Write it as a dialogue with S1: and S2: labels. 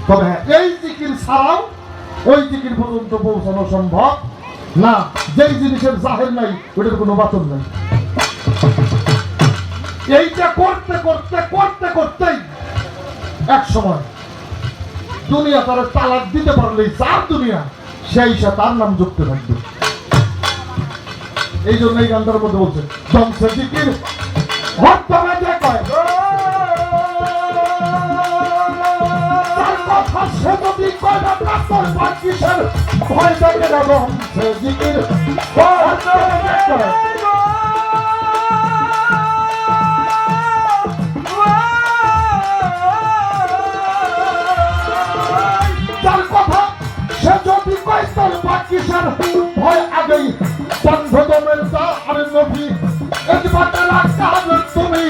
S1: তবে হ্যাঁ, এই জিকির ছাড়াও ওই জিকির পর্যন্ত পৌঁছানো সম্ভব না। যেই জিনিসের জাহের নাই ওটার কোনো বাতন নাই। এইটা করতে করতে করতে করতেই এক সময় দুনিয়া তার তালাক দিতে পারলেই যার দুনিয়া সেই সে তার নাম যুক্ত থাকবে। এই জন্য এই গানটার মধ্যে বলছে জমছে জিকির বর্তমানে যে কয় তার কথা সে যদি কয় না তার কিসের ভয় থাকে না। জমছে জিকির বর্তমানে কয় তার কথা সে যদি কয় তার কিসের ভয় আগেই বন্ধ দমের দা আর নবী একবার রাখা তুমি